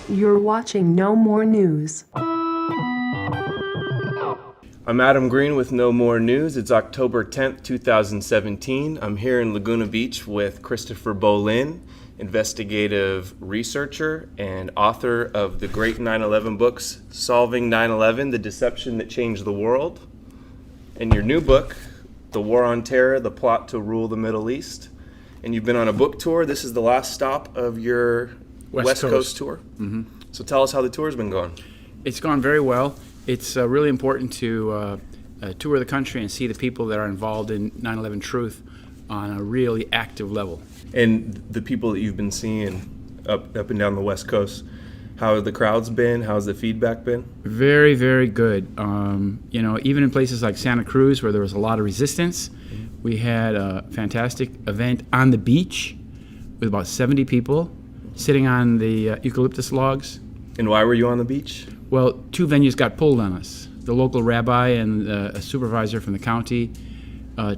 You're watching No More News. I'm Adam Green with No More News. It's October 10th, 2017. I'm here in Laguna Beach with Christopher Bollyn, investigative researcher and author of the great 9/11 books, Solving 9/11, The Deception That Changed the World, and your new book, The War on Terror, The Plot to Rule the Middle East. And you've been on a book tour. This is the last stop of your West Coast tour. Mm-hmm. So tell us how the tour's been going. It's gone very well. It's really important to tour the country and see the people that are involved in 9/11 truth on a really active level. And the people that you've been seeing up and down the West Coast, how have the crowds been? How's the feedback been? Very, very good. Even in places like Santa Cruz where there was a lot of resistance, we had a fantastic event on the beach with about 70 people sitting on the eucalyptus logs. And why were you on the beach? Well, two venues got pulled on us. The local rabbi and a supervisor from the county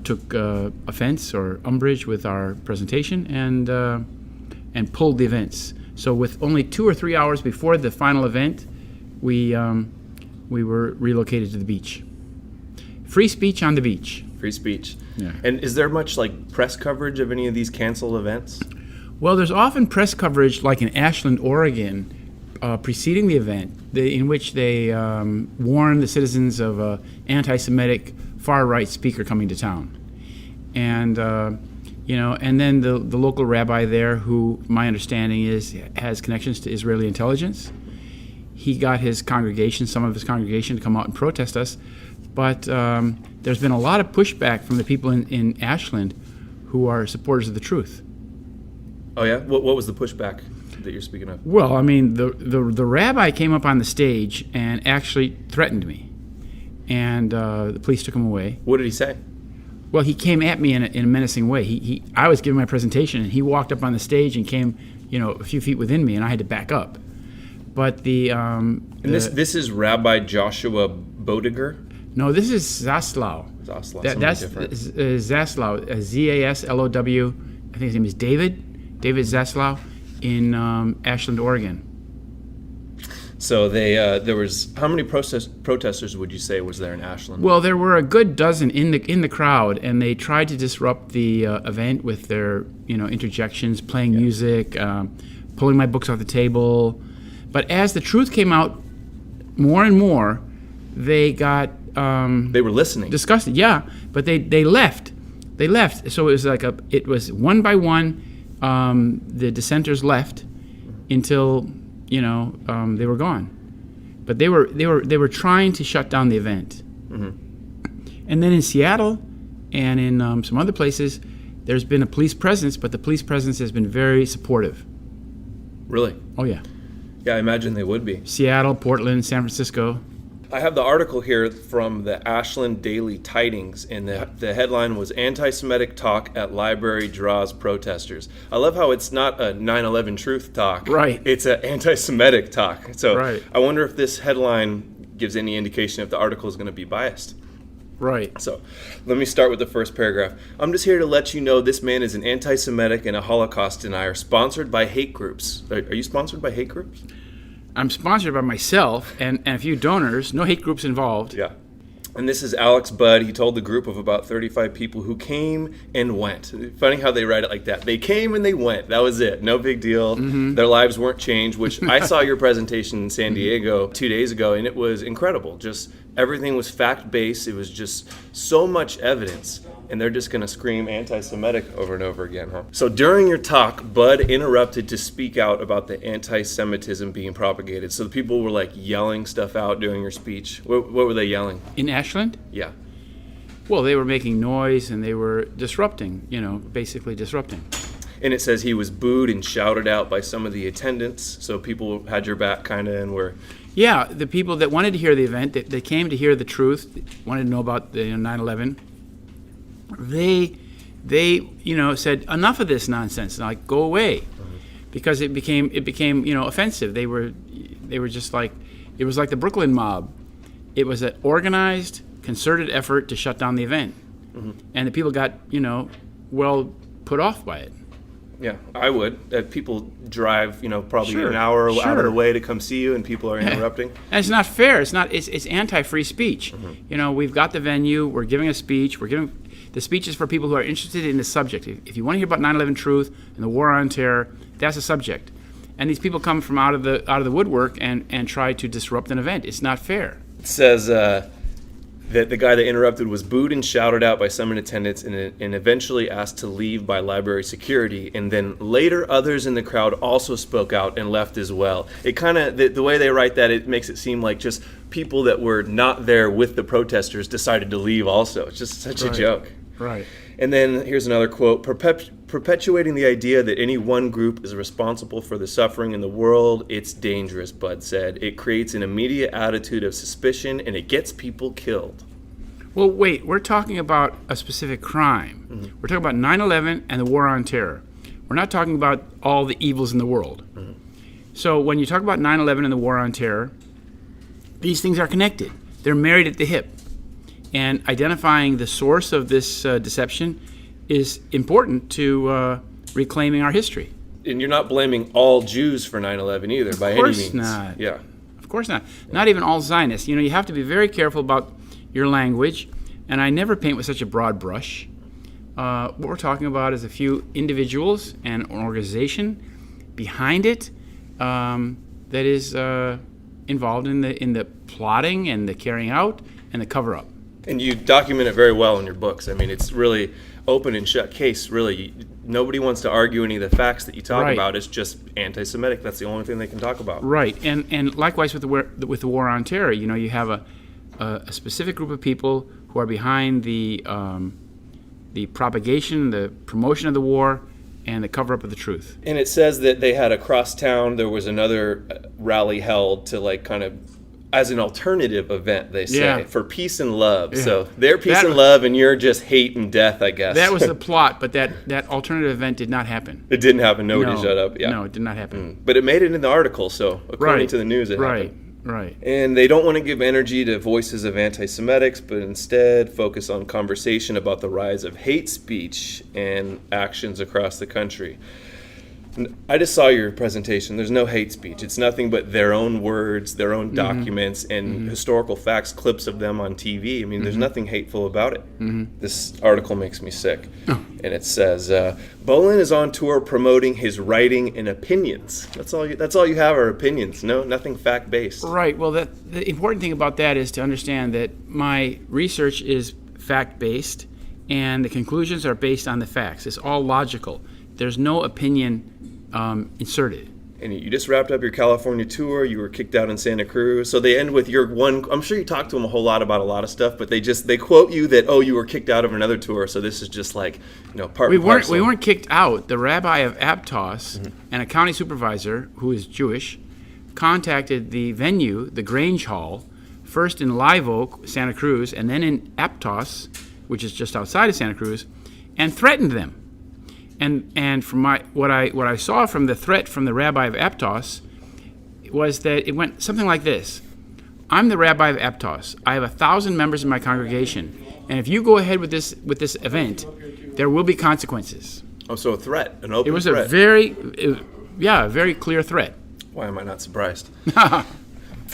took offense or umbrage with our presentation and pulled the events. So with only 2 or 3 hours before the final event, we were relocated to the beach. Free speech on the beach. Free speech. Yeah. And is there much press coverage of any of these canceled events? Well, there's often press coverage like in Ashland, Oregon, preceding the event, in which they warn the citizens of an anti-Semitic far-right speaker coming to town. And, and then the local rabbi there, who my understanding is has connections to Israeli intelligence, he got some of his congregation to come out and protest us. But there's been a lot of pushback from the people in Ashland who are supporters of the truth. Oh, yeah? What was the pushback that you're speaking of? Well, I mean, the rabbi came up on the stage and actually threatened me, and the police took him away. What did he say? Well, he came at me in a menacing way. I was giving my presentation, and he walked up on the stage and came, a few feet within me, and I had to back up. But this is Rabbi Joshua Bodiger? No, this is Zaslow. That's different. Zaslow, Zaslow. I think his name is David Zaslow in Ashland, Oregon. So there was, how many protesters would you say was there in Ashland? Well, there were a good dozen in the crowd, and they tried to disrupt the event with their interjections, playing music, pulling my books off the table. But as the truth came out more and more, they got they were listening. Disgusted, yeah. But they left. They left. So it was one by one. The dissenters left until they were gone, but they were trying to shut down the event. Mm-hmm. And then in Seattle and in some other places, there's been a police presence, but the police presence has been very supportive. Really? Oh yeah. Yeah, I imagine they would be. Seattle, Portland, San Francisco. I have the article here from the Ashland Daily Tidings, and the headline was "Anti-Semitic Talk at Library Draws Protesters." I love how it's not a 9/11 truth talk. Right. It's an anti-Semitic talk. So right. I wonder if this headline gives any indication if the article is going to be biased. Right. So let me start with the first paragraph. "I'm just here to let you know this man is an anti-Semitic and a Holocaust denier, sponsored by hate groups." Are you sponsored by hate groups? I'm sponsored by myself and a few donors, no hate groups involved. Yeah. And this is Alex Budd. He told the group of about 35 people who came and went. Funny how they write it like that. They came and they went. That was it. No big deal. Mm-hmm. Their lives weren't changed, which I saw your presentation in San Diego 2 days ago, and it was incredible. Just everything was fact-based. It was just so much evidence. And they're just going to scream anti-Semitic over and over again, huh? So during your talk, Bud interrupted to speak out about the anti-Semitism being propagated. So the people were yelling stuff out during your speech. What were they yelling? In Ashland? Yeah. Well, they were making noise and they were disrupting, basically disrupting. And it says he was booed and shouted out by some of the attendants. So people had your back kind of and were... Yeah, the people that wanted to hear the event, they came to hear the truth, wanted to know about the 9/11. They said enough of this nonsense, go away, because it became offensive. They were just it was like the Brooklyn mob. It was an organized, concerted effort to shut down the event, and the people got well put off by it. Yeah, I would. People drive, probably Sure, an hour out of the sure. way to come see you, and people are interrupting. And it's not fair. It's anti-free speech. We've got the venue. We're giving a speech. The speech is for people who are interested in the subject. If you want to hear about 9/11 truth and the war on terror, that's a subject. And these people come from out of the woodwork and try to disrupt an event. It's not fair. It says that the guy that interrupted was booed and shouted out by some in attendance and eventually asked to leave by library security. And then later others in the crowd also spoke out and left as well. It kind of, the way they write that, it makes it seem like just people that were not there with the protesters decided to leave also. It's just such a joke. Right. And then here's another quote: perpetuating the idea that any one group is responsible for the suffering in the world, it's dangerous, Bud said. It creates an immediate attitude of suspicion and it gets people killed. Well, wait, we're talking about a specific crime. We're talking about 9/11 and the war on terror. We're not talking about all the evils in the world. So when you talk about 9/11 and the war on terror, these things are connected. They're married at the hip. And identifying the source of this deception is important to reclaiming our history. And you're not blaming all Jews for 9/11 either, by any means. Of course not. Yeah. Of course not. Not even all Zionists. You have to be very careful about your language, and I never paint with such a broad brush. What we're talking about is a few individuals and an organization behind it that is involved in the plotting and the carrying out and the cover-up. And you document it very well in your books. I mean, it's really open and shut case, really. Nobody wants to argue any of the facts that you talk about. It's just anti-Semitic. That's the only thing they can talk about. Right. And likewise with the war on terror, you have a specific group of people who are behind the propagation, the promotion of the war, and the cover-up of the truth. And it says that they had across town, there was another rally held to kind of as an alternative event, they say, for peace and love. Yeah. So they're peace and love, and you're just hate and death, I guess. That was the plot, but that alternative event did not happen. It didn't happen. Nobody shut up. Yeah. No, it did not happen. But it made it in the article, so according to the news, it happened. Right. And they don't want to give energy to voices of anti-Semitics, but instead focus on conversation about the rise of hate speech and actions across the country. I just saw your presentation. There's no hate speech. It's nothing but their own words, their own documents, and historical facts, clips of them on TV. I mean, there's nothing hateful about it. This article makes me sick. And it says, Bollyn is on tour promoting his writing and opinions. That's all you have are opinions. No, nothing fact-based. Right. Well, the important thing about that is to understand that my research is fact-based, and the conclusions are based on the facts. It's all logical. There's no opinion inserted. And you just wrapped up your California tour. You were kicked out in Santa Cruz. So they end with your one. I'm sure you talked to them a whole lot about a lot of stuff, but they quote you that, you were kicked out of another tour. So this is just part and parcel. We weren't kicked out. The rabbi of Aptos and a county supervisor who is Jewish contacted the venue, the Grange Hall, first in Live Oak, Santa Cruz, and then in Aptos, which is just outside of Santa Cruz, and threatened them. And from what I saw from the threat from the rabbi of Aptos was that it went something like this: I'm the rabbi of Aptos. I have 1,000 members in my congregation, and if you go ahead with this event, there will be consequences. Oh, so a threat, an open threat. It was a very clear threat. Why am I not surprised?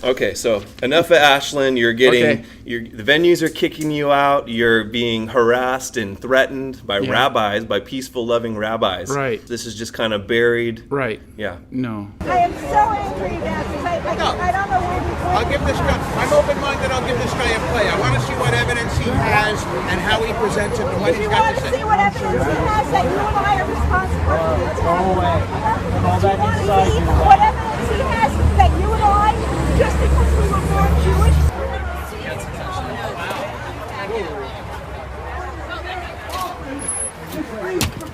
Okay, so enough of Ashland. You're getting the venues are kicking you out. You're being harassed and threatened by rabbis, by peaceful, loving rabbis. Right. This is just kind of buried. Right. Yeah. No. I am so angry that I don't know where to I'll give this guy. I'm open-minded. I'll give this guy a play. I want to see what evidence he has and how he presents it and what If he's you got want to to say. see what evidence he has that you and I are responsible for, let's go away. All that inside you. What evidence he has that you and I, just because we were born Jewish.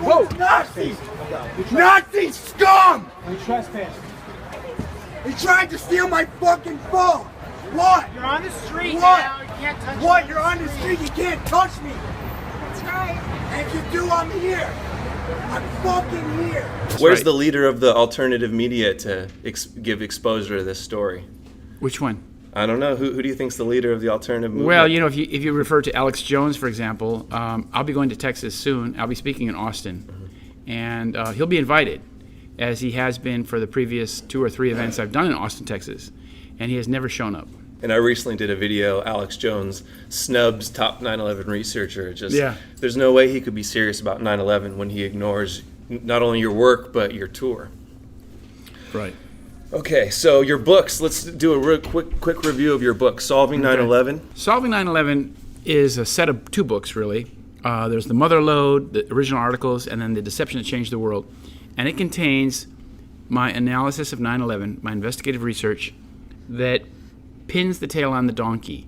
Whoa! Nazis! Nazi scum! You trespassed. He tried to steal my fucking phone! What? You're on the street What? now. You can't touch me. What? You're on the street, you can't touch me! That's right. And if you do, I'm here! I'm fucking here! Where's the leader of the alternative media to give exposure to this story? Which one? I don't know. Who do you think's the leader of the alternative movement? Well, if you refer to Alex Jones, for example, I'll be going to Texas soon. I'll be speaking in Austin, And he'll be invited, as he has been for the previous 2 or 3 events I've done in Austin, Texas. And he has never shown up. And I recently did a video, Alex Jones snubs top 9/11 researcher. There's no way he could be serious about 9/11 when he ignores not only your work, but your tour. Right. Okay, so your books. Let's do a real quick review of your book, Solving 9/11. Solving 9/11 is a set of 2 books, really. There's the Mother Lode, the original articles, and then the Deception That Changed the World. And it contains my analysis of 9/11, my investigative research that pins the tail on the donkey.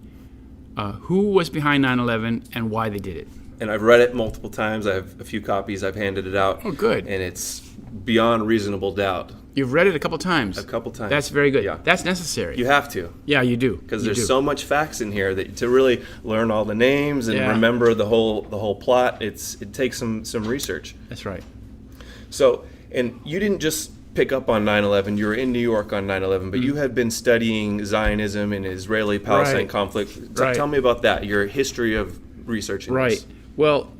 Who was behind 9/11 and why they did it. And I've read it multiple times. I have a few copies. I've handed it out. Oh, good. And it's beyond reasonable doubt. You've read it a couple times. A couple times. That's very good. Yeah. That's necessary. You have to. Yeah, you do. Because there's so much facts in here that to really learn all the names and Yeah. remember the whole plot, it takes some research. That's right. So, and you didn't just pick up on 9/11. You were in New York on 9/11, but you had been studying Zionism and Israeli-Palestine Right. conflict. Right. Tell me about that, your history of researching Right. this. Well,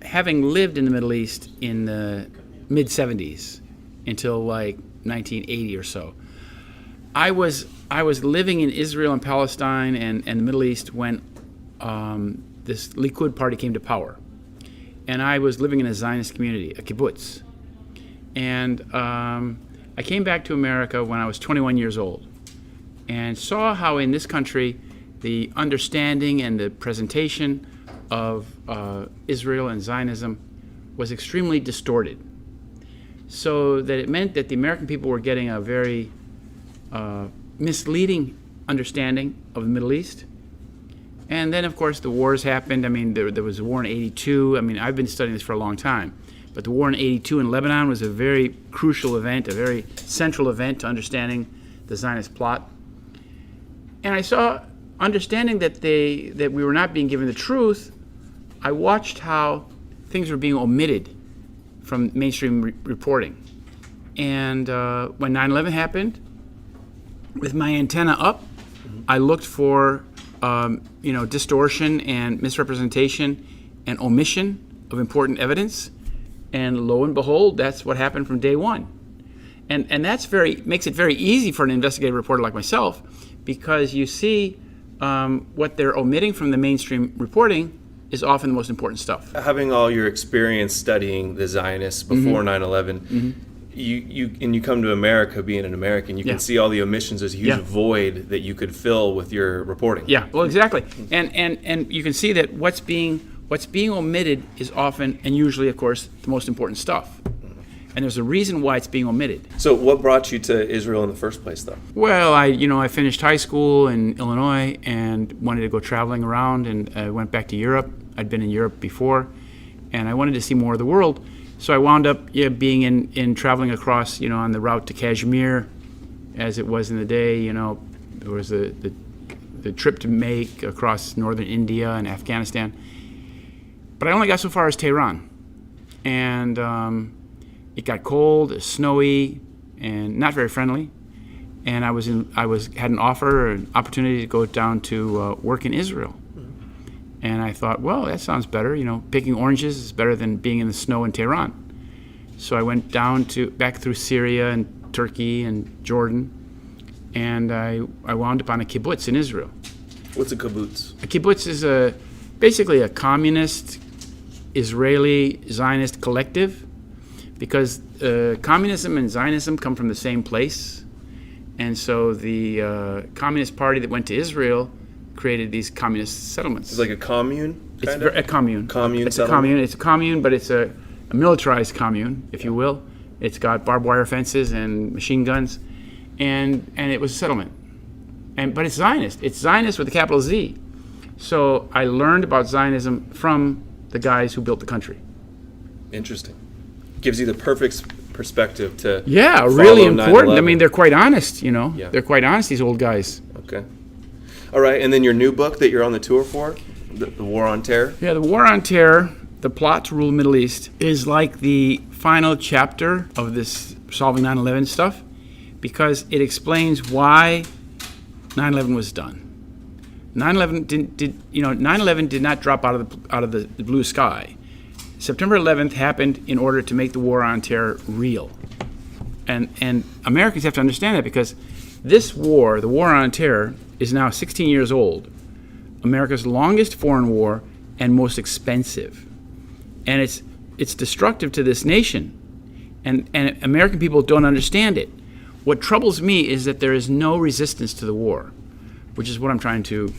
having lived in the Middle East in the mid-'70s until like 1980 or so, I was living in Israel and Palestine and the Middle East when this Likud party came to power. And I was living in a Zionist community, a kibbutz. And I came back to America when I was 21 years old and saw how in this country the understanding and the presentation of Israel and Zionism was extremely distorted. So that it meant that the American people were getting a very misleading understanding of the Middle East. And then, of course, the wars happened. I mean, there was a war in '82. I mean, I've been studying this for a long time. But the war in '82 in Lebanon was a very crucial event, a very central event to understanding the Zionist plot. And I saw, understanding that we were not being given the truth, I watched how things were being omitted from mainstream reporting. And when 9/11 happened, with my antenna up, I looked for distortion and misrepresentation and omission of important evidence. And lo and behold, that's what happened from day one. And that's makes it very easy for an investigative reporter like myself, because you see what they're omitting from the mainstream reporting is often the most important stuff. Having all your experience studying the Zionists before 9/11, you come to America being an American, you can see all the omissions. There's a huge void that you could fill with your reporting. Yeah, well, exactly. And you can see that what's being omitted is often and usually, of course, the most important stuff. And there's a reason why it's being omitted. So what brought you to Israel in the first place, though? Well, I finished high school in Illinois and wanted to go traveling around, and I went back to Europe. I'd been in Europe before, and I wanted to see more of the world. So I wound up being in traveling across, on the route to Kashmir, as it was in the day. There was the trip to make across northern India and Afghanistan. But I only got so far as Tehran, and it got cold, snowy, and not very friendly. And I had an opportunity to go down to work in Israel. And I thought, well, that sounds better. Picking oranges is better than being in the snow in Tehran. So I went back through Syria and Turkey and Jordan, and I wound up on a kibbutz in Israel. What's a kibbutz? A kibbutz is basically a communist Israeli Zionist collective, because communism and Zionism come from the same place. And so the Communist Party that went to Israel created these communist settlements. It's like a commune? It's a commune. Commune It's a commune. It's a commune, but it's a militarized commune, if you will. It's got barbed wire fences and machine guns, and it was a settlement. But it's Zionist. It's Zionist with a capital Z. So I learned about Zionism from the guys who built the country. Interesting. Gives you the perfect perspective to really important. 9/11. I mean, they're quite honest, Yeah. They're quite honest, these old guys. Okay. All right, and then your new book that you're on the tour for, The War on Terror? Yeah, The War on Terror, The Plot to Rule the Middle East, is like the final chapter of this Solving 9/11 stuff, because it explains why 9/11 was done. 9/11 did not drop out of the blue sky. September 11th happened in order to make the war on terror real. And Americans have to understand that, because this war, the war on terror, is now 16 years old. America's longest foreign war and most expensive. And it's destructive to this nation. And American people don't understand it. What troubles me is that there is no resistance to the war, which is what I'm trying to,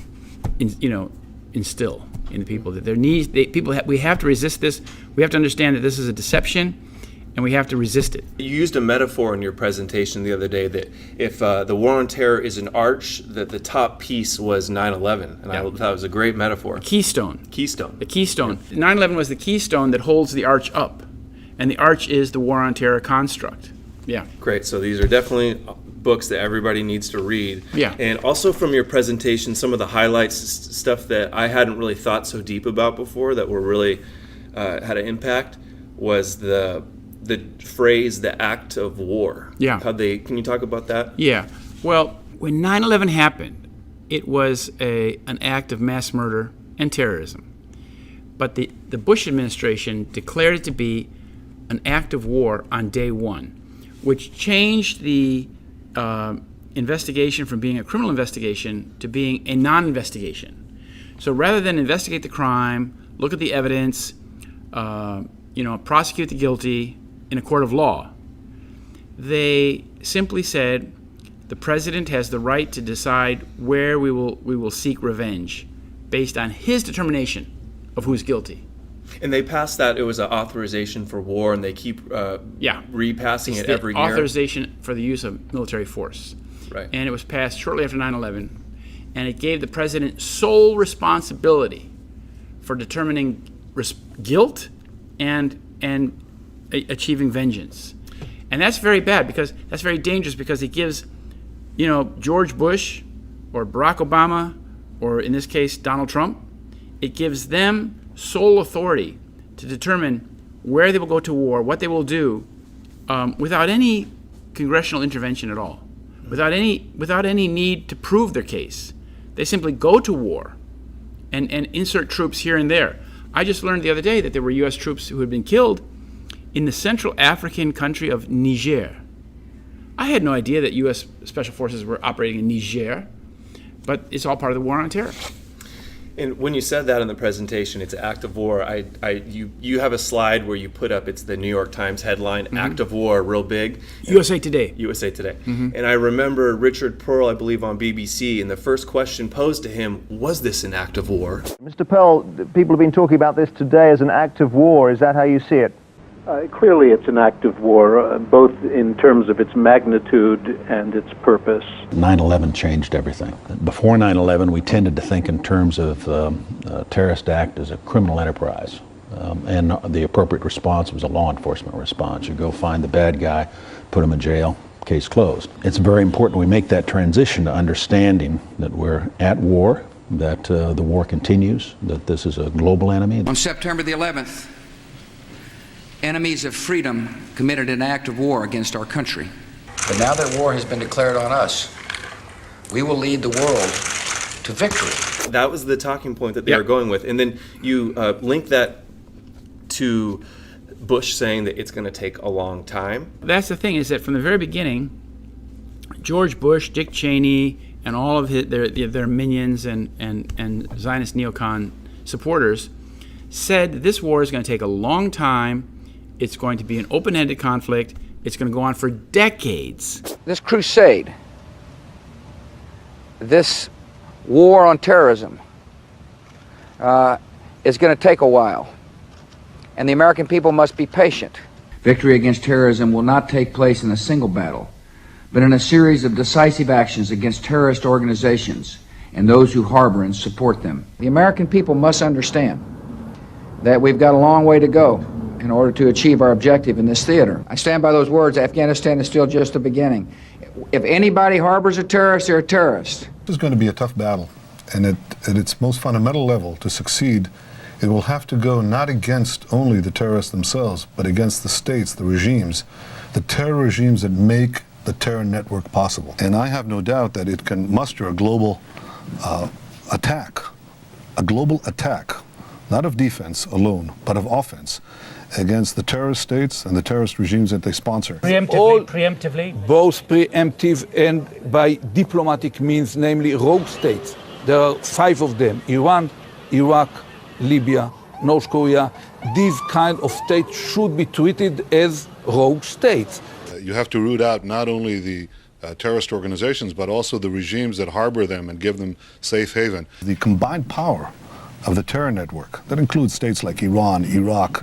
instill in the people. That we have to resist this. We have to understand that this is a deception, and we have to resist it. You used a metaphor in your presentation the other day that if the war on terror is an arch, that the top piece was 9/11, and I thought it was a great metaphor. Keystone. The keystone. 9/11 was the keystone that holds the arch up, and the arch is the war on terror construct. Yeah. Great. So these are definitely books that everybody needs to read. Yeah. And also from your presentation, some of the highlights, stuff that I hadn't really thought so deep about before that were really had an impact, was the phrase "the act of war." Yeah. Can you talk about that? Yeah. Well, when 9/11 happened, it was an act of mass murder and terrorism. But the Bush administration declared it to be an act of war on day one, which changed the investigation from being a criminal investigation to being a non-investigation. So rather than investigate the crime, look at the evidence, prosecute the guilty in a court of law, they simply said the president has the right to decide where we will seek revenge based on his determination of who's guilty. And they passed that. It was an authorization for war, and they keep repassing it every year. Authorization for the use of military force. Right. And it was passed shortly after 9/11, and it gave the president sole responsibility for determining guilt and achieving vengeance. And that's very bad, because that's very dangerous, because it gives, George Bush or Barack Obama, or in this case Donald Trump, it gives them sole authority to determine where they will go to war, what they will do, without any congressional intervention at all, without any need to prove their case. They simply go to war and insert troops here and there. I just learned the other day that there were U.S. troops who had been killed in the Central African country of Niger. I had no idea that U.S. Special Forces were operating in Niger, but it's all part of the war on terror. And when you said that in the presentation, it's act of war. You have a slide where you put up, it's the New York Times headline, "Act of War," real big. USA Today. USA Today. And I remember Richard Pearl, I believe, on BBC, and the first question posed to him, was this an act of war? Mr. Pearl, people have been talking about this today as an act of war. Is that how you see it? Clearly it's an act of war, both in terms of its magnitude and its purpose. 9/11 changed everything. Before 9/11, we tended to think in terms of a terrorist act as a criminal enterprise. And the appropriate response was a law enforcement response. You go find the bad guy, put him in jail, case closed. It's very important we make that transition to understanding that we're at war, that the war continues, that this is a global enemy. On September the 11th, enemies of freedom committed an act of war against our country. But now that war has been declared on us, we will lead the world to victory. That was the talking point that they were going with. And then you link that to Bush saying that it's going to take a long time. That's the thing, is that from the very beginning, George Bush, Dick Cheney, and all of their minions and Zionist neocon supporters said this war is going to take a long time. It's going to be an open-ended conflict. It's going to go on for decades. This crusade, this war on terrorism, is going to take a while, and the American people must be patient. Victory against terrorism will not take place in a single battle, but in a series of decisive actions against terrorist organizations and those who harbor and support them. The American people must understand that we've got a long way to go in order to achieve our objective in this theater. I stand by those words. Afghanistan is still just the beginning. If anybody harbors a terrorist, they're a terrorist. This is going to be a tough battle, and at its most fundamental level, to succeed, it will have to go not against only the terrorists themselves, but against the states, the regimes, the terror regimes that make the terror network possible. And I have no doubt that it can muster a global attack, a global attack on not of defense alone, but of offense, against the terrorist states and the terrorist regimes that they sponsor. Preemptively. Both preemptive and by diplomatic means, namely rogue states. There are 5 of them: Iran, Iraq, Libya, North Korea. These kind of states should be treated as rogue states. You have to root out not only the terrorist organizations, but also the regimes that harbor them and give them safe haven. The combined power of the terror network, that includes states like Iran, Iraq,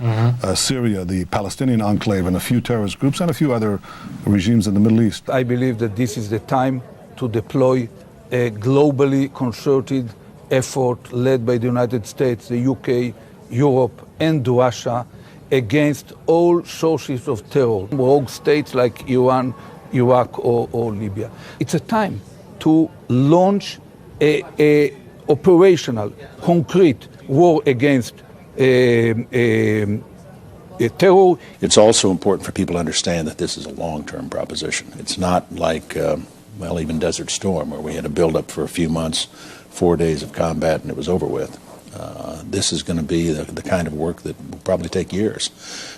Syria, the Palestinian enclave, and a few terrorist groups, and a few other regimes in the Middle East. I believe that this is the time to deploy a globally concerted effort led by the United States, the UK, Europe, and Russia against all sources of terror, rogue states like Iran, Iraq, or Libya. It's a time to launch a operational, concrete war against terror. It's also important for people to understand that this is a long-term proposition. It's not like, well, even Desert Storm, where we had to build up for a few months, 4 days of combat, and it was over with. This is going to be the kind of work that will probably take years,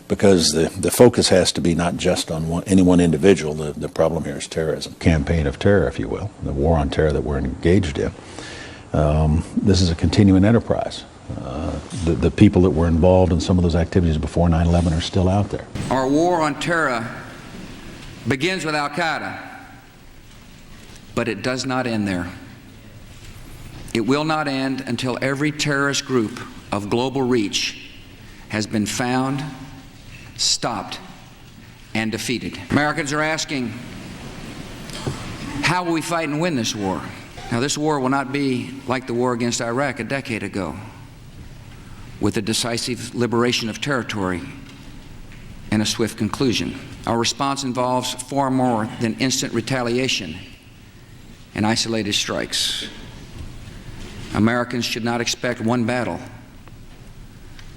because the focus has to be not just on any one individual. The problem here is terrorism. Campaign of terror, if you will, the war on terror that we're engaged in. This is a continuing enterprise. The people that were involved in some of those activities before 9/11 are still out there. Our war on terror begins with Al-Qaeda, but it does not end there. It will not end until every terrorist group of global reach has been found, stopped, and defeated. Americans are asking, how will we fight and win this war? Now, this war will not be like the war against Iraq a decade ago, with a decisive liberation of territory and a swift conclusion. Our response involves far more than instant retaliation and isolated strikes. Americans should not expect one battle,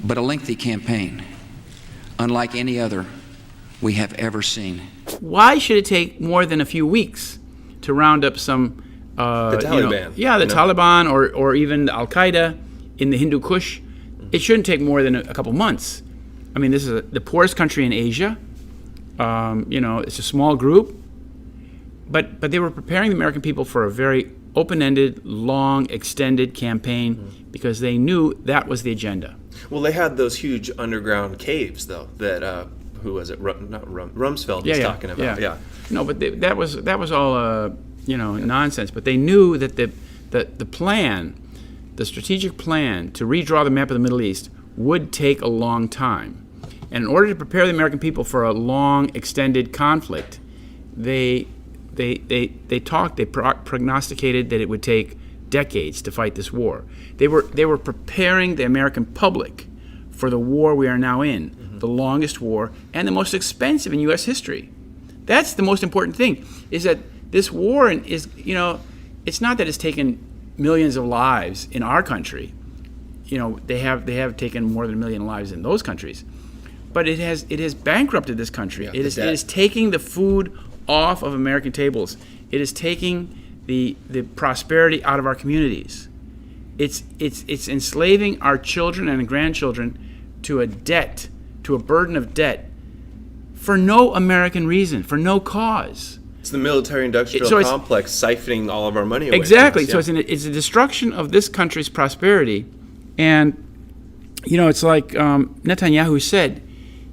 but a lengthy campaign, unlike any other we have ever seen. Why should it take more than a few weeks to round up some the Taliban. Taliban or even Al-Qaeda in the Hindu Kush? It shouldn't take more than a couple months. I mean, this is the poorest country in Asia. It's a small group, but they were preparing the American people for a very open-ended, long, extended campaign because they knew that was the agenda. Well, they had those huge underground caves, though, that who was it? Rumsfeld was talking about. Yeah. No, but that was all nonsense. But they knew that the plan, the strategic plan to redraw the map of the Middle East would take a long time. And in order to prepare the American people for a long, extended conflict, they prognosticated that it would take decades to fight this war. They were preparing the American public for the war we are now in, the longest war and the most expensive in U.S. history. That's the most important thing, is that this war is, it's not that it's taken millions of lives in our country. They have taken more than 1 million lives in those countries, but it has bankrupted this country. It is taking the food off of American tables. It is taking the prosperity out of our communities. It's enslaving our children and grandchildren to a burden of debt for no American reason, for no cause. It's the military-industrial complex siphoning all of our money away. Exactly. From us, So it's a destruction of this country's prosperity. And, it's like Netanyahu said.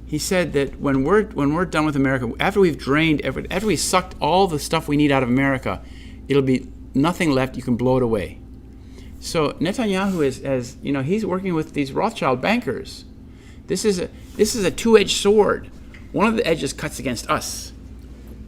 He said that when we're done with America, after we've after we sucked all the stuff we need out of America, it'll be nothing left. You can blow it away. So Netanyahu is he's working with these Rothschild bankers. This is a two-edged sword. One of the edges cuts against us.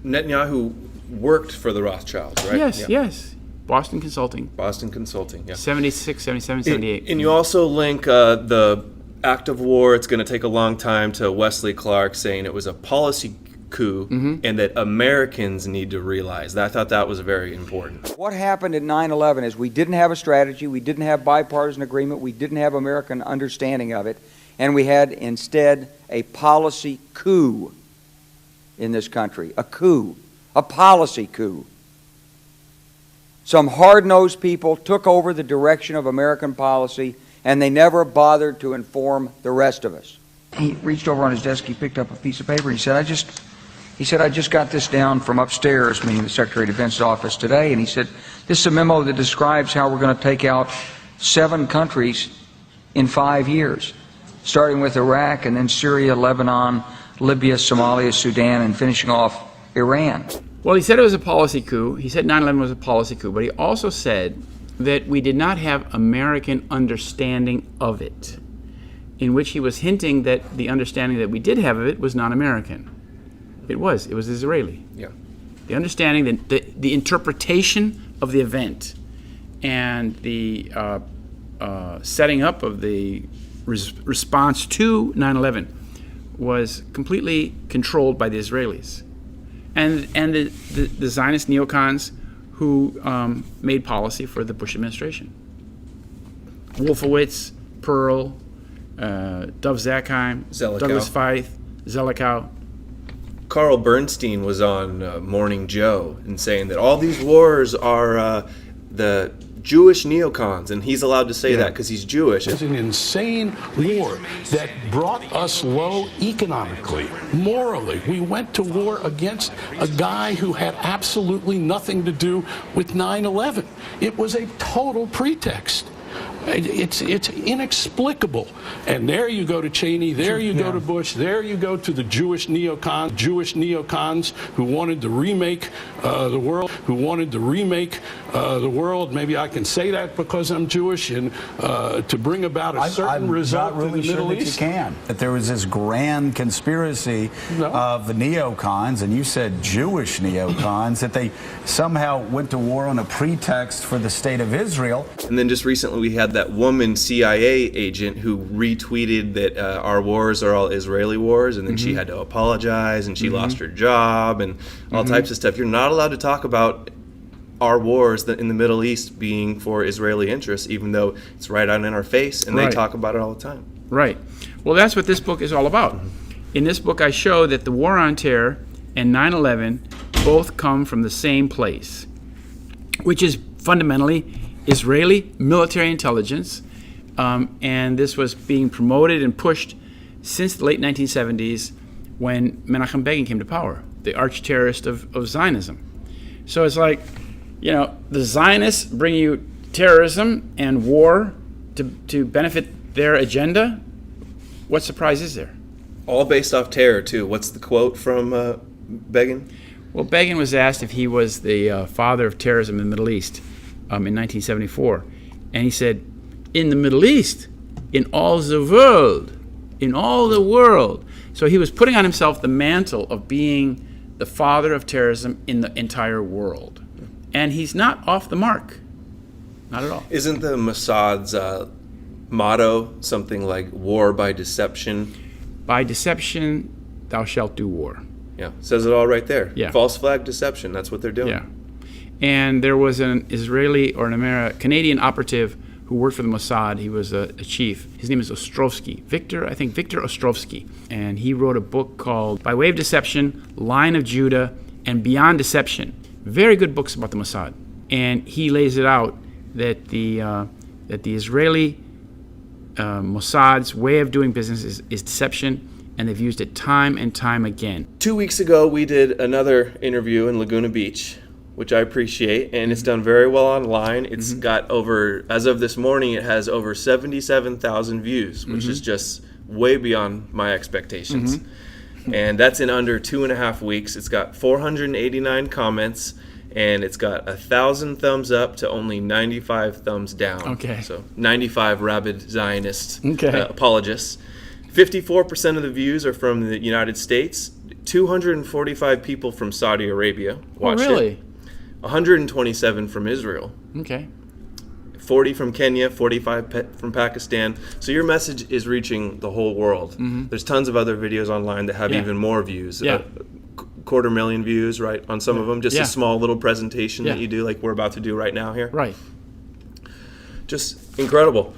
Netanyahu worked for the Rothschilds, right? Yes. Boston Consulting, yeah. 76, 77, 78. And you also link the act of war, it's going to take a long time, to Wesley Clark saying it was a policy coup and that Americans need to realize that. I thought that was very important. What happened at 9/11 is we didn't have a strategy, we didn't have bipartisan agreement, we didn't have American understanding of it, and we had instead a policy coup in this country. A coup. A policy coup. Some hard-nosed people took over the direction of American policy and they never bothered to inform the rest of us. He reached over on his desk, he picked up a piece of paper, he said, I just got this down from upstairs, meaning the Secretary of Defense's office today, and he said, this is a memo that describes how we're going to take out 7 countries in 5 years, starting with Iraq and then Syria, Lebanon, Libya, Somalia, Sudan, and finishing off Iran. Well, he said it was a policy coup. He said 9/11 was a policy coup, but he also said that we did not have American understanding of it, in which he was hinting that the understanding that we did have of it was non-American. It was Israeli. Yeah. The understanding that the interpretation of the event and the setting up of the response to 9/11 was completely controlled by the Israelis. And the Zionist neocons who made policy for the Bush administration. Wolfowitz, Pearl, Dov Zakheim, Zelikow. Douglas Feith, Zelikow. Carl Bernstein was on Morning Joe and saying that all these wars are the Jewish neocons, and he's allowed to say that because he's Jewish. It's an insane war that brought us low economically, morally. We went to war against a guy who had absolutely nothing to do with 9/11. It was a total pretext. It's inexplicable. And there you go to Cheney, there you go to Bush, there you go to the Jewish neocons who wanted to remake the world, Maybe I can say that because I'm Jewish, and to bring about a certain result I'm not really in the sure Middle that East. you can. That there was this grand conspiracy of the neocons, and you said Jewish neocons, that they somehow went to war on a pretext for the state of Israel. And then just recently we had that woman CIA agent who retweeted that our wars are all Israeli wars, and then she had to apologize, and she lost her job, and all types of stuff. You're not allowed to talk about our wars in the Middle East being for Israeli interests, even though it's right out in our face, and they talk about it all the time. Right. Well, that's what this book is all about. In this book, I show that the War on Terror and 9/11 both come from the same place, which is fundamentally Israeli military intelligence, and this was being promoted and pushed since the late 1970s when Menachem Begin came to power, the arch-terrorist of Zionism. So it's like, you know, the Zionists bring you terrorism and war to benefit their agenda. What surprise is there? All based off terror, too. What's the quote from Begin? Well, Begin was asked if he was the father of terrorism in the Middle East in 1974. And he said, in the Middle East, in all the world. So he was putting on himself the mantle of being the father of terrorism in the entire world. And he's not off the mark. Not at all. Isn't the Mossad's motto something like war by deception? By deception, thou shalt do war. Yeah, says it all right there. Yeah. False flag deception, that's what they're doing. Yeah. And there was an Israeli or Canadian operative who worked for the Mossad. He was a chief. His name is Ostrovsky. Victor Ostrovsky. And he wrote a book called By Way of Deception, Line of Judah, and Beyond Deception. Very good books about the Mossad. And he lays it out that the Israeli Mossad's way of doing business is deception, and they've used it time and time again. 2 weeks ago, we did another interview in Laguna Beach, which I appreciate, and it's done very well online. It's got over, as of this morning, it has over 77,000 views, which is just way beyond my expectations. And that's in under 2.5 weeks. It's got 489 comments, and it's got 1,000 thumbs up to only 95 thumbs down. Okay. So 95 rabid Zionist Okay. apologists. 54% of the views are from the United States. 245 people from Saudi Arabia watched it. 127 from Israel. Okay. 40 from Kenya, 45 from Pakistan. So your message is reaching the whole world. There's tons of other videos online that have even more views. 250,000 views, right, on some of them. Just a small little presentation that you do like we're about to do right now here. Right. Just incredible.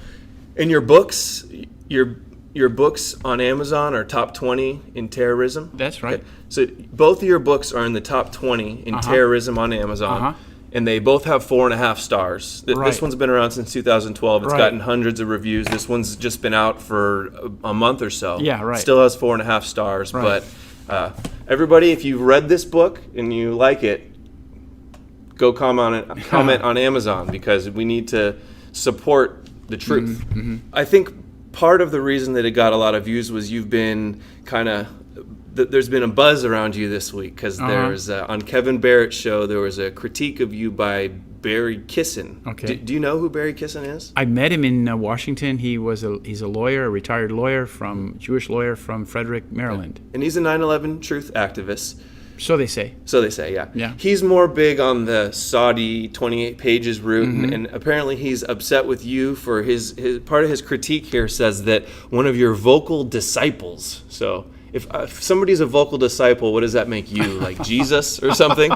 And your books, your books on Amazon are top 20 in terrorism. That's right. Okay. So both of your books are in the top 20 in terrorism on Amazon. and they both have 4.5 stars. This Right. one's been around since 2012. It's Right. gotten hundreds of reviews. This one's just been out for a month or so. Yeah, right. Still has 4.5 stars. Right. But everybody, if you've read this book and you like it, go comment on Amazon, because we need to support the truth. I think part of the reason that it got a lot of views was you've been there's been a buzz around you this week, because there's on Kevin Barrett's show there was a critique of you by Barry Kissin. Okay. Do you know who Barry Kissin is? I met him in Washington. He's a lawyer, a retired lawyer Jewish lawyer from Frederick, Maryland. And he's a 9/11 truth activist. So they say. So they say, yeah. Yeah. He's more big on the Saudi 28 pages route, and apparently he's upset with you for his part of his critique here says that one of your vocal disciples. So if somebody's a vocal disciple, what does that make you, like Jesus or something?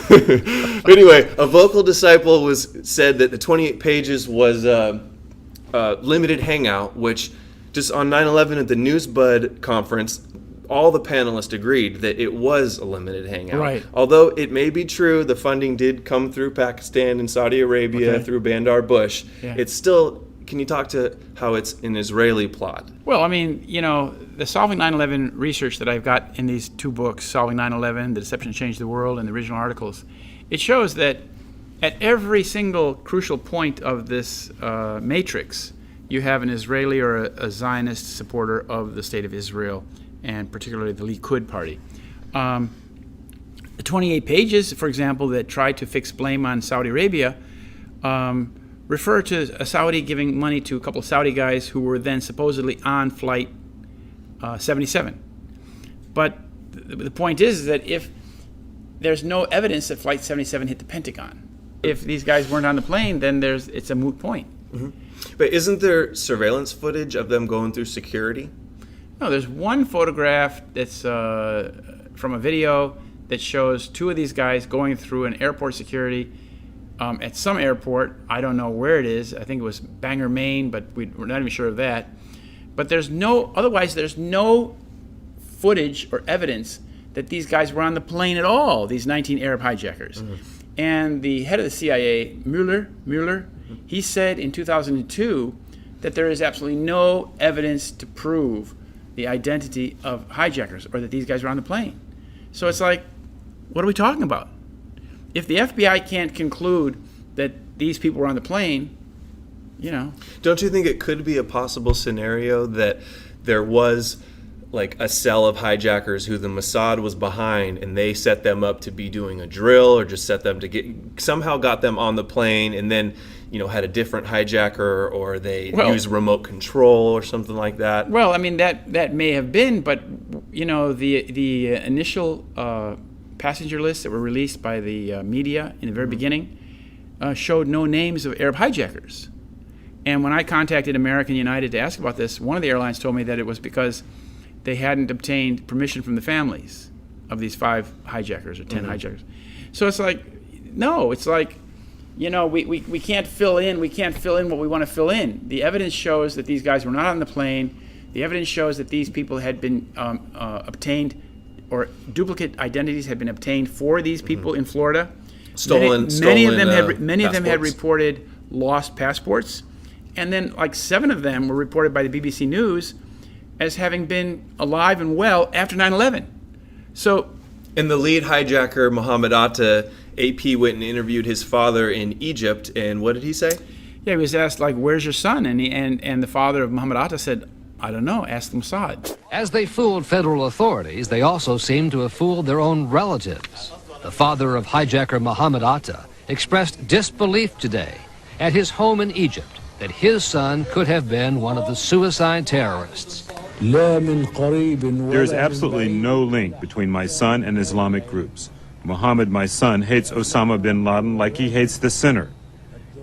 But anyway, a vocal disciple said that the 28 pages was a limited hangout, which just on 9/11 at the NewsBud conference, all the panelists agreed that it was a limited hangout. Right. Although it may be true, the funding did come through Pakistan and Saudi Arabia through Bandar Bush. Yeah. It's still, can you talk to how it's an Israeli plot? Well, I mean, the Solving 9/11 research that I've got in these two books, Solving 9/11, The Deception That Changed the World, and the original articles, it shows that at every single crucial point of this matrix, you have an Israeli or a Zionist supporter of the State of Israel, and particularly the Likud party. The 28 pages, for example, that tried to fix blame on Saudi Arabia, refer to a Saudi giving money to a couple of Saudi guys who were then supposedly on Flight 77. But the point is that if there's no evidence that Flight 77 hit the Pentagon, if these guys weren't on the plane, then it's a moot point. But isn't there surveillance footage of them going through security? No, there's one photograph that's from a video that shows two of these guys going through an airport security at some airport. I don't know where it is. I think it was Bangor, Maine, but we're not even sure of that. But there's no footage or evidence that these guys were on the plane at all, these 19 Arab hijackers. And the head of the CIA, Mueller, he said in 2002 that there is absolutely no evidence to prove the identity of hijackers or that these guys were on the plane. So it's like, what are we talking about? If the FBI can't conclude that these people were on the plane, Don't you think it could be a possible scenario that there was like a cell of hijackers who the Mossad was behind, and they set them up to be doing a drill, or just set them to somehow got them on the plane, and then had a different hijacker, or they used remote control or something like that? Well, I mean that may have been, but the initial passenger lists that were released by the media in the very beginning showed no names of Arab hijackers. And when I contacted American United to ask about this, one of the airlines told me that it was because they hadn't obtained permission from the families of these 5 hijackers or 10 hijackers. So it's like, no, it's like, we can't fill in what we want to fill in. The evidence shows that these guys were not on the plane. The evidence shows that these people had been obtained, or duplicate identities had been obtained for these people in Florida. Many of them had reported lost passports, and then like 7 of them were reported by the BBC News as having been alive and well after 9/11. So, and the lead hijacker, Mohammed Atta, AP went and interviewed his father in Egypt, and what did he say? Yeah, he was asked, like, where's your son? And the father of Mohammed Atta said, I don't know, ask the Mossad. As they fooled federal authorities, they also seem to have fooled their own relatives. The father of hijacker Mohammed Atta expressed disbelief today at his home in Egypt that his son could have been one of the suicide terrorists. There is absolutely no link between my son and Islamic groups. Mohammed, my son, hates Osama bin Laden like he hates the sinner.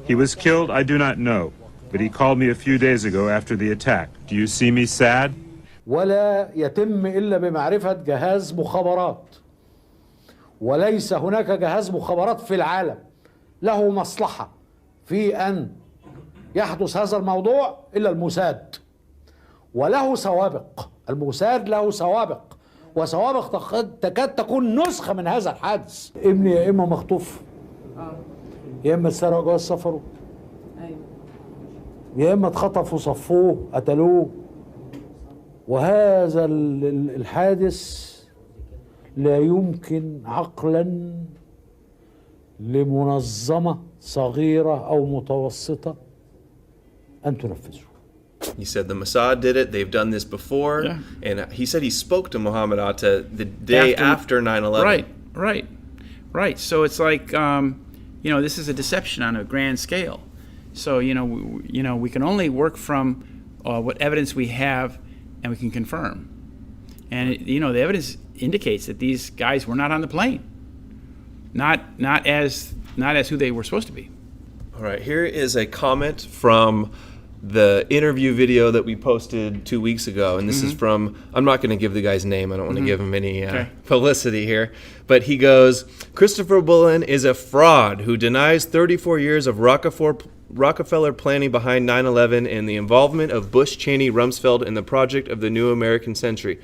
He was killed, I do not know, but he called me a few days ago after the attack. Do you see me sad? ولا يتم إلا بمعرفة جهاز مخابرات. وليس هناك جهاز مخابرات في العالم له مصلحة في أن يحدث هذا الموضوع إلا الموساد. وله سوابق. الموساد له سوابق، وسوابق تكاد تكون نسخة من هذا الحادث. ابني يا إما مخطوف يا اما اتسرق جواز سفره، يا اما اتخطفوا صفوه قتلوه. وهذا الحادث لا يمكن عقلا لمنظمة صغيرة أو متوسطة أن تنفذه. He said the Mossad did it. They've done this before. Yeah. And he said he spoke to Mohammed Atta the day after 9/11. Right. So it's like, this is a deception on a grand scale. So, we can only work from what evidence we have and we can confirm. And, the evidence indicates that these guys were not on the plane. Not as who they were supposed to be. All right, here is a comment from the interview video that we posted 2 weeks ago, and this is from, I'm not going to give the guy's name, I don't want to give him any publicity here, but he goes, Christopher Bollyn is a fraud who denies 34 years of Rockefeller planning behind 9/11 and the involvement of Bush, Cheney, Rumsfeld in the project of the new American century.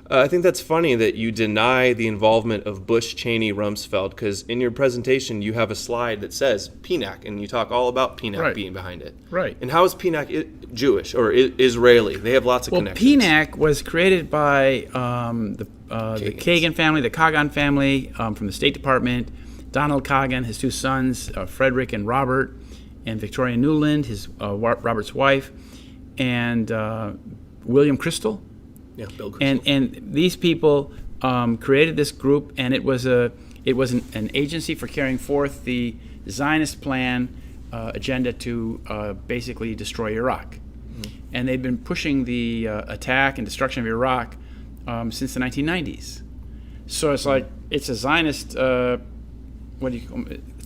I think that's funny that you deny the involvement of Bush, Cheney, Rumsfeld, because in your presentation you have a slide that says PNAC, and you talk all about PNAC being behind it. Right. And how is PNAC Jewish or Israeli? They have lots of connections. PNAC was created by the Kagan family, the Kagan family, from the State Department. Donald Kagan, his two sons, Frederick and Robert, and Victoria Newland, his Robert's wife, and William Crystal. Yeah, Bill Crystal. And these people created this group, and it was an agency for carrying forth the Zionist plan agenda to basically destroy Iraq. And they've been pushing the attack and destruction of Iraq since the 1990s. So it's like it's a Zionist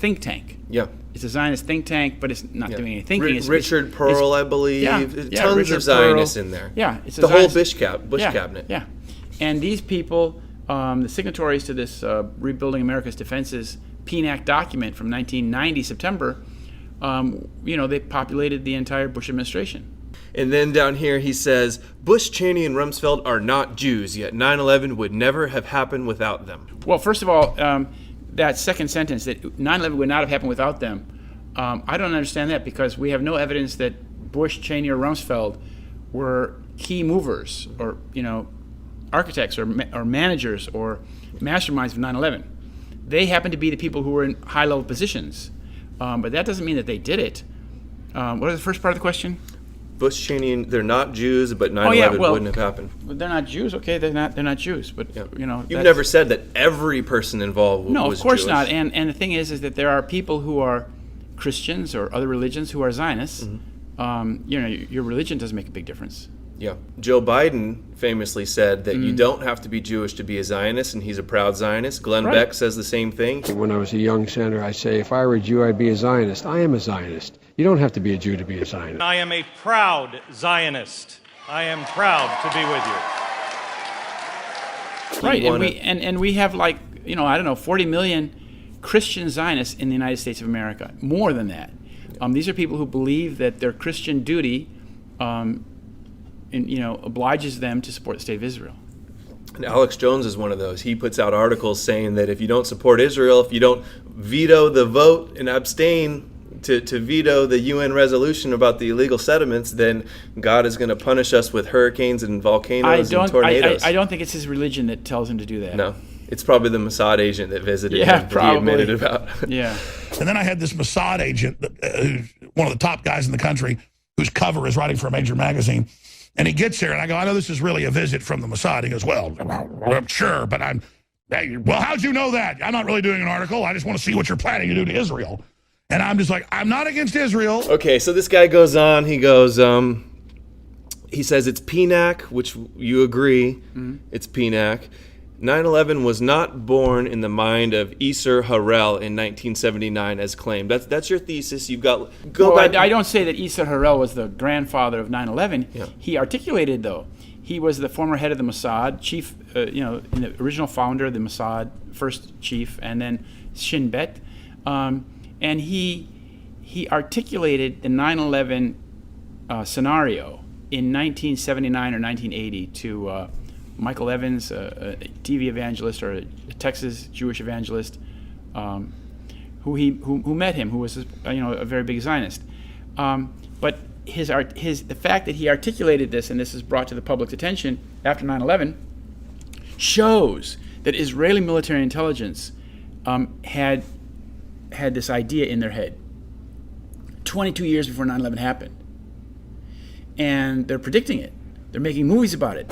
think tank. Yeah. It's a Zionist think tank, but it's not doing any thinking. Richard Pearl, I believe. Tons Richard of Zionists in there. Yeah, it's the whole Bush cabinet. Yeah, and these people, the signatories to this Rebuilding America's Defenses PNAC document from 1990 September, they populated the entire Bush administration. And then down here he says, Bush, Cheney, and Rumsfeld are not Jews, yet 9/11 would never have happened without them. Well, first of all, that second sentence, that 9/11 would not have happened without them, I don't understand that, because we have no evidence that Bush, Cheney, or Rumsfeld were key movers or, architects or managers or masterminds of 9/11. They happen to be the people who were in high-level positions, but that doesn't mean that they did it. What was the first part of the question? Bush, Cheney, they're not Jews, but 9/11 wouldn't have happened. They're not Jews. Okay, they're not Jews, but You've never said that every person involved was Jewish. No, of course not. And the thing is that there are people who are Christians or other religions who are Zionists. Your religion doesn't make a big difference. Yeah. Joe Biden famously said that you don't have to be Jewish to be a Zionist, and he's a proud Zionist. Glenn Beck says the same thing. When I was a young senator, I say, if I were a Jew, I'd be a Zionist. I am a Zionist. You don't have to be a Jew to be a Zionist. I am a proud Zionist. I am proud to be with you. Right, and we have 40 million Christian Zionists in the United States of America. More than that. These are people who believe that their Christian duty obliges them to support the state of Israel. And Alex Jones is one of those. He puts out articles saying that if you don't support Israel, if you don't veto the vote and abstain to veto the UN resolution about the illegal settlements, then God is going to punish us with hurricanes and volcanoes and tornadoes. I don't think it's his religion that tells him to do that. No. It's probably the Mossad agent that visited him that he admitted about. Yeah. And then I had this Mossad agent, who's one of the top guys in the country, whose cover is writing for a major magazine. And he gets there, and I go, I know this is really a visit from the Mossad. He goes, well, I'm sure, but well, how'd you know that? I'm not really doing an article. I just want to see what you're planning to do to Israel. And I'm just like, I'm not against Israel. Okay, so this guy goes on. He goes, he says it's PNAC, which you agree. It's PNAC. 9/11 was not born in the mind of Isser Harel in 1979 as claimed. That's your thesis. You've got back. I don't say that Isser Harel was the grandfather of 9/11. Yeah. He articulated, though. He was the former head of the Mossad, chief, the original founder of the Mossad, first chief, and then Shin Bet. And he articulated the 9/11 scenario in 1979 or 1980 to Michael Evans, a TV evangelist or a Texas Jewish evangelist, who met him, who was a very big Zionist. But the fact that he articulated this, and this is brought to the public's attention after 9/11, shows that Israeli military intelligence had this idea in their head 22 years before 9/11 happened. And they're predicting it. They're making movies about it.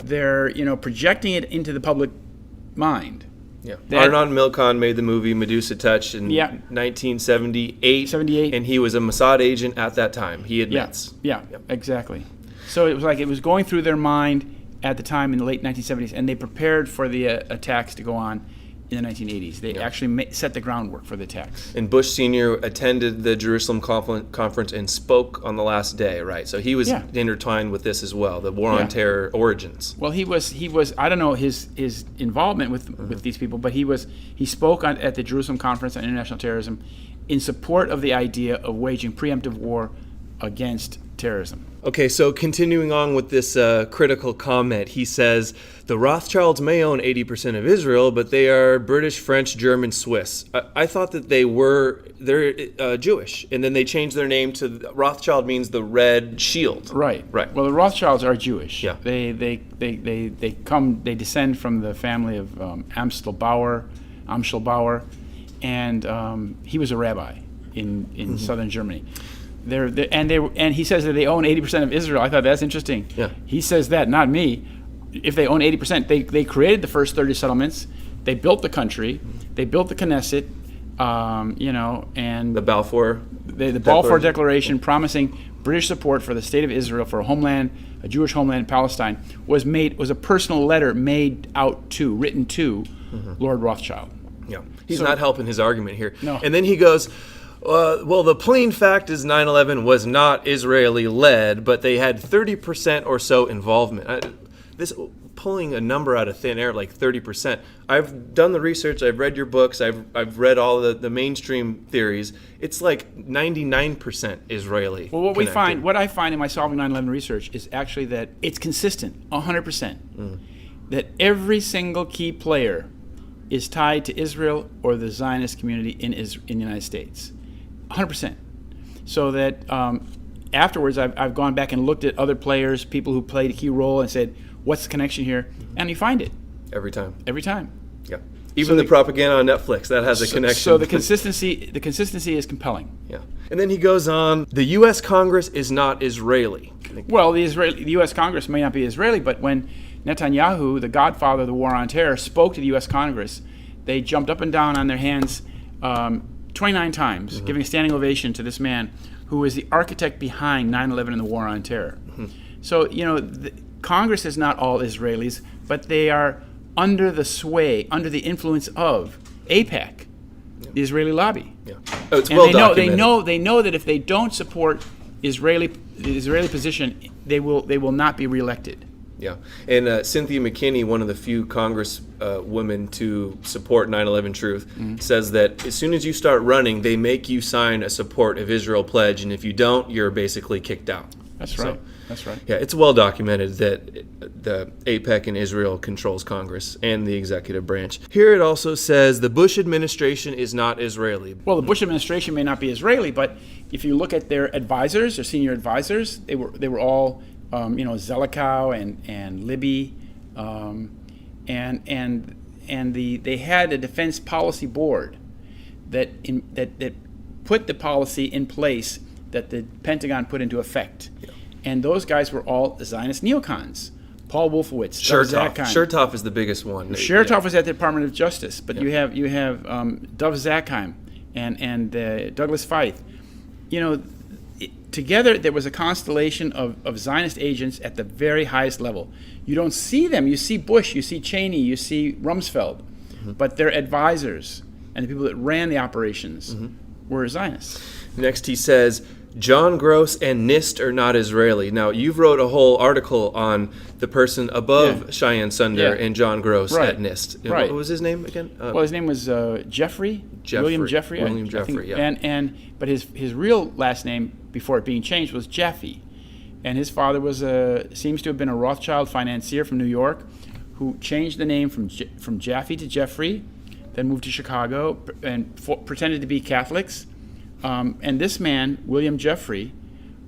They're, projecting it into the public mind. Yeah. Arnon Milchan made the movie Medusa Touch in 1978. 78. And he was a Mossad agent at that time, he admits. Yeah, exactly. So it was like it was going through their mind at the time in the late 1970s, and they prepared for the attacks to go on in the 1980s. They actually set the groundwork for the attacks. And Bush Sr. attended the Jerusalem conference and spoke on the last day, right? So he was intertwined with this as well, the war on terror origins. Well, he was. I don't know his involvement with these people, but he spoke at the Jerusalem Conference on International Terrorism in support of the idea of waging preemptive war against terrorism. Okay, so continuing on with this critical comment, he says, the Rothschilds may own 80% of Israel, but they are British, French, German, Swiss. I thought that they're Jewish, and then they changed their name to, Rothschild means the red shield. Right. Well, the Rothschilds are Jewish. Yeah. They descend from the family of Amschel Bauer, and he was a rabbi in southern Germany. And he says that they own 80% of Israel. I thought that's interesting. Yeah. He says that, not me. If they own 80%, they created the first 30 settlements. They built the country. They built the Knesset. And the Balfour. The Balfour Declaration, promising British support for the state of Israel, for a Jewish homeland in Palestine, was a personal letter written to Lord Rothschild. Yeah. He's not helping his argument here. No. And then he goes, well, the plain fact is 9/11 was not Israeli-led, but they had 30% or so involvement. This pulling a number out of thin air, like 30%. I've done the research. I've read your books. I've read all the mainstream theories. It's like 99% Israeli. Well, what I find in my Solving 9/11 research is actually that it's consistent, 100%. That every single key player is tied to Israel or the Zionist community in the United States. 100%. So that afterwards, I've gone back and looked at other players, people who played a key role, and said, "What's the connection here?" And you find it every time. Every time. Yeah. Even the propaganda on Netflix that has a connection. So the consistency is compelling. Yeah. And then he goes on. The U.S. Congress is not Israeli. Well, the U.S. Congress may not be Israeli, but when Netanyahu, the godfather of the war on terror, spoke to the U.S. Congress, they jumped up and down on their hands 29 times, giving a standing ovation to this man who is the architect behind 9/11 and the war on terror. So, Congress is not all Israelis, but they are under the influence of AIPAC, the Israeli lobby. Yeah. Oh, it's and well documented. They know that if they don't support the Israeli position, they will not be reelected. Yeah, and Cynthia McKinney, one of the few Congress women to support 9/11 Truth, says that as soon as you start running, they make you sign a support of Israel pledge, and if you don't, you're basically kicked out. That's right. That's right. Yeah, it's well documented that the AIPAC in Israel controls Congress and the executive branch. Here it also says the Bush administration is not Israeli. Well, the Bush administration may not be Israeli, but if you look at their advisors, their senior advisors, they were all Zelikow and Libby, they had a defense policy board that put the policy in place that the Pentagon put into effect. Yeah. And those guys were all Zionist neocons. Paul Wolfowitz, Chertoff is the biggest one. Chertoff was at the Department of Justice, but you have Dov Zakheim and Douglas Feith. Together there was a constellation of Zionist agents at the very highest level. You don't see them. You see Bush, you see Cheney, you see Rumsfeld, but their advisors and the people that ran the operations were Zionists. Next he says, John Gross and NIST are not Israeli. Now, you've wrote a whole article on the person above Cheyenne Sunder and John Gross at NIST. Right. What was his name again? Well, his name was Jeffrey. William Jeffrey. William Jeffrey, yeah. But his real last name, before it being changed, was Jaffe. And his father was seems to have been a Rothschild financier from New York who changed the name from Jaffe to Jeffrey, then moved to Chicago and pretended to be Catholics. And this man, William Jeffrey,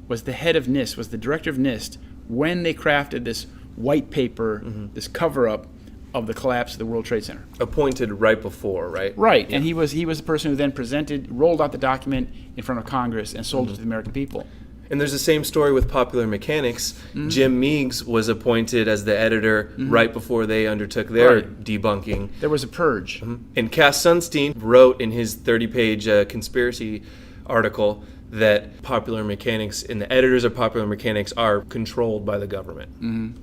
was the head of NIST, was the director of NIST when they crafted this white paper, this cover-up of the collapse of the World Trade Center. Appointed right before, right? Right, and he was the person who then rolled out the document in front of Congress and sold it to the American people. And there's the same story with Popular Mechanics. Jim Meigs was appointed as the editor right before they undertook their debunking. There was a purge. And Cass Sunstein wrote in his 30-page conspiracy article that Popular Mechanics and the editors of Popular Mechanics are controlled by the government.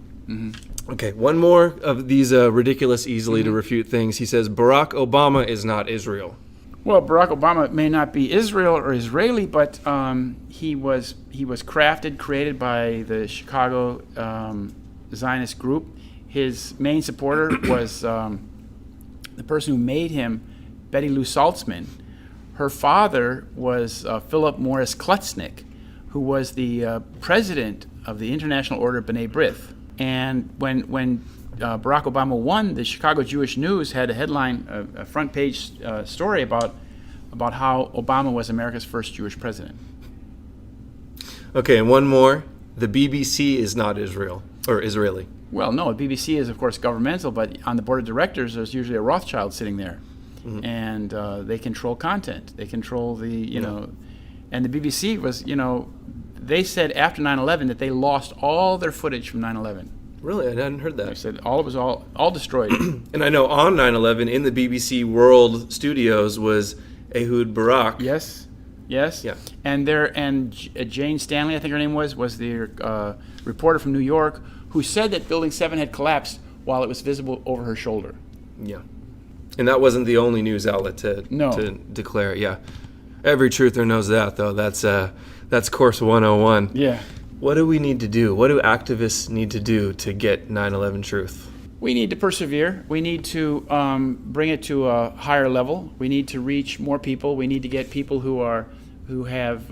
Okay, one more of these ridiculous, easily to refute things. He says Barack Obama is not Israel. Well, Barack Obama may not be Israel or Israeli, but he was created by the Chicago Zionist group. His main supporter was the person who made him, Betty Lou Saltzman. Her father was Philip Morris Klutznick, who was the president of the International Order of B'nai B'rith. And when Barack Obama won, the Chicago Jewish News had a headline, a front page story about how Obama was America's first Jewish president. Okay, and one more. The BBC is not Israel or Israeli. Well, no, the BBC is, of course, governmental, but on the board of directors, there's usually a Rothschild sitting there. And they control content. They control the, and the BBC was, they said after 9/11 that they lost all their footage from 9/11. Really? I hadn't heard that. They said it was all destroyed. And I know on 9/11 in the BBC World Studios was Ehud Barak. Yes. Yeah. And Jane Stanley, I think her name was the reporter from New York who said that Building 7 had collapsed while it was visible over her shoulder. Yeah. And that wasn't the only news outlet to declare it. Yeah. Every truther knows that, though. That's course 101. Yeah. What do we need to do? What do activists need to do to get 9/11 truth? We need to persevere. We need to bring it to a higher level. We need to reach more people. We need to get people who have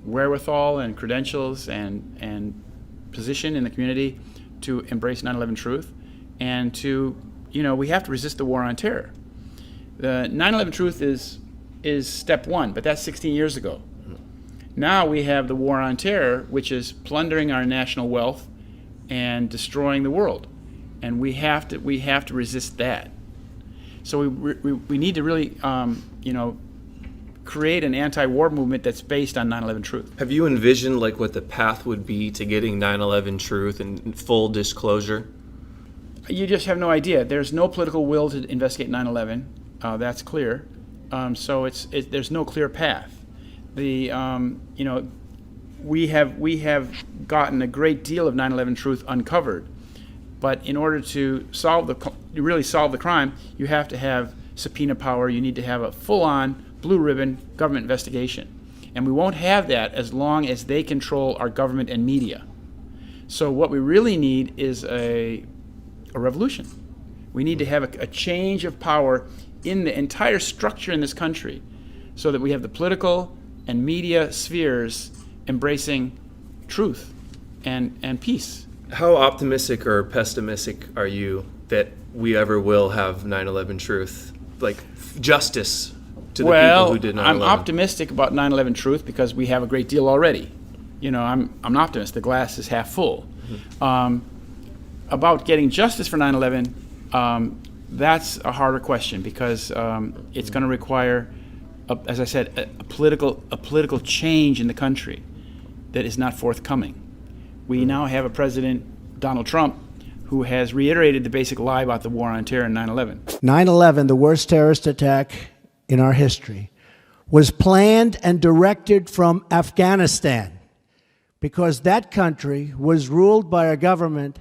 wherewithal and credentials and position in the community to embrace 9/11 truth, and to we have to resist the war on terror. The 9/11 truth is step one, but that's 16 years ago. Now we have the war on terror, which is plundering our national wealth and destroying the world, and we have to resist that. So we need to really create an anti-war movement that's based on 9/11 truth. Have you envisioned what the path would be to getting 9/11 truth and full disclosure? You just have no idea. There's no political will to investigate 9/11. That's clear. So there's no clear path. We have gotten a great deal of 9/11 truth uncovered, but in order to really solve the crime, you have to have subpoena power. You need to have a full-on blue ribbon government investigation, and we won't have that as long as they control our government and media. So what we really need is a revolution. We need to have a change of power in the entire structure in this country so that we have the political and media spheres embracing truth and peace. How optimistic or pessimistic are you that we ever will have 9/11 truth, justice to the people who did 9/11? I'm optimistic about 9/11 truth because we have a great deal already. I'm an optimist. The glass is half full. About getting justice for 9/11, that's a harder question because it's going to require, as I said, a political change in the country that is not forthcoming. We now have a president, Donald Trump, who has reiterated the basic lie about the war on terror in 9/11. 9/11, the worst terrorist attack in our history, was planned and directed from Afghanistan because that country was ruled by a government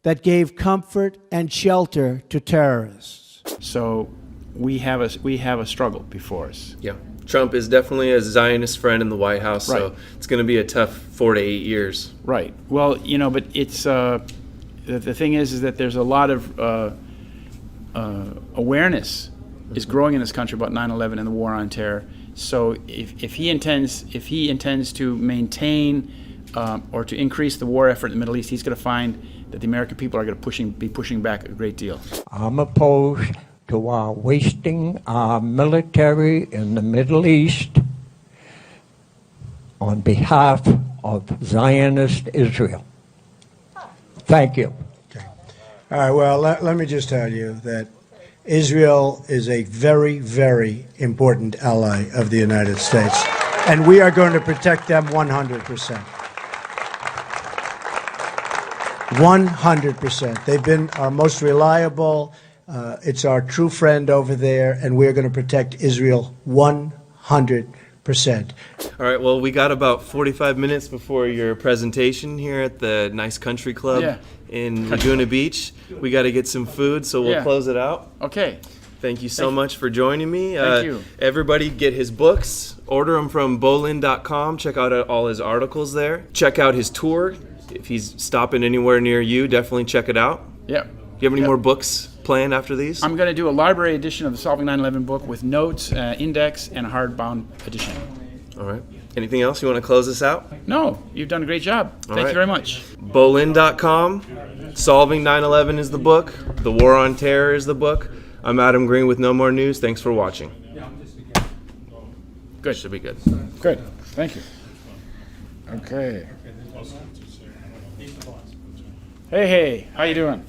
that gave comfort and shelter to terrorists. So we have a struggle before us. Yeah. Trump is definitely a Zionist friend in the White House, Right. so it's going to be a tough 4 to 8 years. Right. Well, you know, but it's the thing is that there's a lot of awareness is growing in this country about 9/11 and the war on terror. So if he intends to maintain or to increase the war effort in the Middle East, he's going to find that the American people are going to be pushing back a great deal. I'm opposed to wasting our military in the Middle East on behalf of Zionist Israel. Thank you. All right, well, let me just tell you that Israel is a very, very important ally of the United States, and we are going to protect them 100%. 100%. They've been our most reliable. It's our true friend over there, and we're going to protect Israel 100%. All right, well, we got about 45 minutes before your presentation here at the Nice Country Club in Laguna Beach. We got to get some food, so we'll close it out. Okay. Thank you so much for joining me. Thank you. Everybody get his books. Order them from Bollyn.com. Check out all his articles there. Check out his tour. If he's stopping anywhere near you, definitely check it out. Yeah. Do you have any more books planned after these? I'm going to do a library edition of the Solving 9/11 book with notes, index, and a hardbound edition. All right. Anything else? You want to close this out? No, you've done a great job. Thank you very much. Bollyn.com. Solving 9/11 is the book. The War on Terror is the book. I'm Adam Green with No More News. Thanks for watching. Good. Should be good. Good. Thank you. Okay. Hey, how you doing?